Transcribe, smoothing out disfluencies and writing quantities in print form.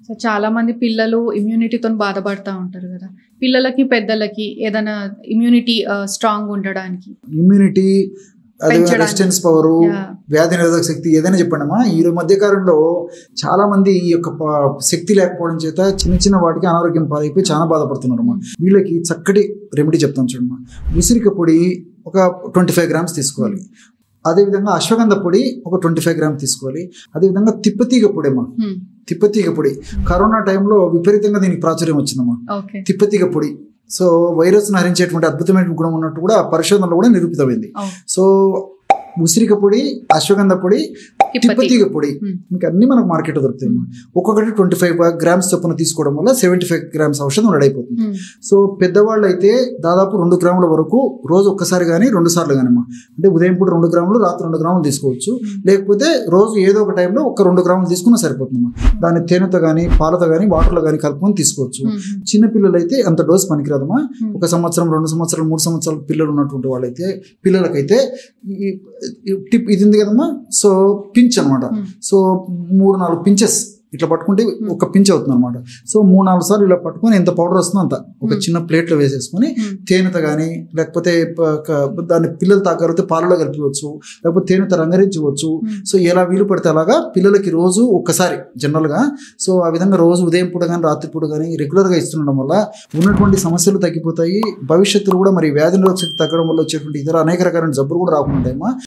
So చాలా మంది పిల్లలు ఇమ్యూనిటీతో బాధపడతా ఉంటారు కదా, పిల్లలకి పెద్దలకి ఏదైనా ఇమ్యూనిటీ స్ట్రాంగ్ ఉండడానికి ఇమ్యూనిటీ అదే రెసిస్టెన్స్ పవర్ వ్యాధి నిరోధక శక్తి ఏదైనా చెప్పండమ్మా. ఈ మధ్య కాలంలో చాలా మంది ఈ యొక్క శక్తి లేకపోవడం చేత చిన్న చిన్న వాటికి అనారోగ్యం పాలైపోయి చాలా బాధపడుతున్నారమ్మా. వీళ్ళకి చక్కటి రెమెడీ చెప్తాను చూడమ్మా. ఉసిరిక పొడి ఒక 25 grams తీసుకోవాలి. అదేవిధంగా అశ్వగంధ పొడి ఒక 25 grams తీసుకోవాలి. అదేవిధంగా తిప్పతీగ పొడి అమ్మా, తిప్పతీగ పొడి కరోనా టైంలో విపరీతంగా దీనికి ప్రాచుర్యం వచ్చిందమ్మా. తిప్పతీగ పొడి సో వైరస్ను హరించేటువంటి అద్భుతమైన గుణం ఉన్నట్టు కూడా పరిశోధనలో కూడా నిరూపితమైంది. సో ఉసిరిక పొడి, అశ్వగంధ పొడి, తిప్పతీగ పొడి మీకు అన్ని మనకు మార్కెట్లో దొరుకుతాయి. ఒక్కొక్కటి 25 grams చొప్పున తీసుకోవడం వల్ల 75 grams ఔషధం రెడీ అయిపోతుంది. సో పెద్దవాళ్ళు అయితే దాదాపు 2 grams వరకు రోజు ఒక్కసారి కానీ 2 సార్లు కానిమ్మా, అంటే ఉదయం పూట 2 grams, రాత్రి 2 grams తీసుకోవచ్చు. లేకపోతే రోజు ఏదో ఒక టైంలో ఒక 2 grams తీసుకున్నా సరిపోతుందమ్మా. దాన్ని తేనెతో కానీ పాలతో కానీ వాటర్లో కానీ కలుపుకొని తీసుకోవచ్చు. చిన్నపిల్లలు అయితే అంత డోస్ పనికిరాదమ్మా. 1 సంవత్సరం, 2 సంవత్సరాలు, 3 సంవత్సరాల పిల్లలు ఉన్నటువంటి వాళ్ళైతే పిల్లలకైతే టిప్ ఇది ఉంది కదమ్మా. సో పించ్ అనమాట. సో 3-4 pinches ఇట్లా పట్టుకుంటే ఒక పించ్ అవుతుంది అనమాట. సో 3-4 సార్లు ఇలా పట్టుకొని ఎంత పౌడర్ వస్తుందో అంత ఒక చిన్న ప్లేట్లో వేసేసుకొని తేనెతో కానీ లేకపోతే దాన్ని పిల్లలు తాగలిగితే పాలలో కలిపివచ్చు, లేకపోతే తేనెతో రంగరించవచ్చు. సో ఎలా వీలు పడితే అలాగా పిల్లలకి రోజు ఒక్కసారి జనరల్గా సో ఆ విధంగా రోజు ఉదయం పూట కానీ రాత్రి పూట కానీ రెగ్యులర్గా ఇస్తుండడం వల్ల ఉన్నటువంటి సమస్యలు తగ్గిపోతాయి. భవిష్యత్తులో కూడా మరి వ్యాధి నిరోధక శక్తి తగ్గడం వల్ల వచ్చేటువంటి ఇతర అనేక రకాలైన జబ్బులు కూడా రాకుండా ఉంటాయమ్మా.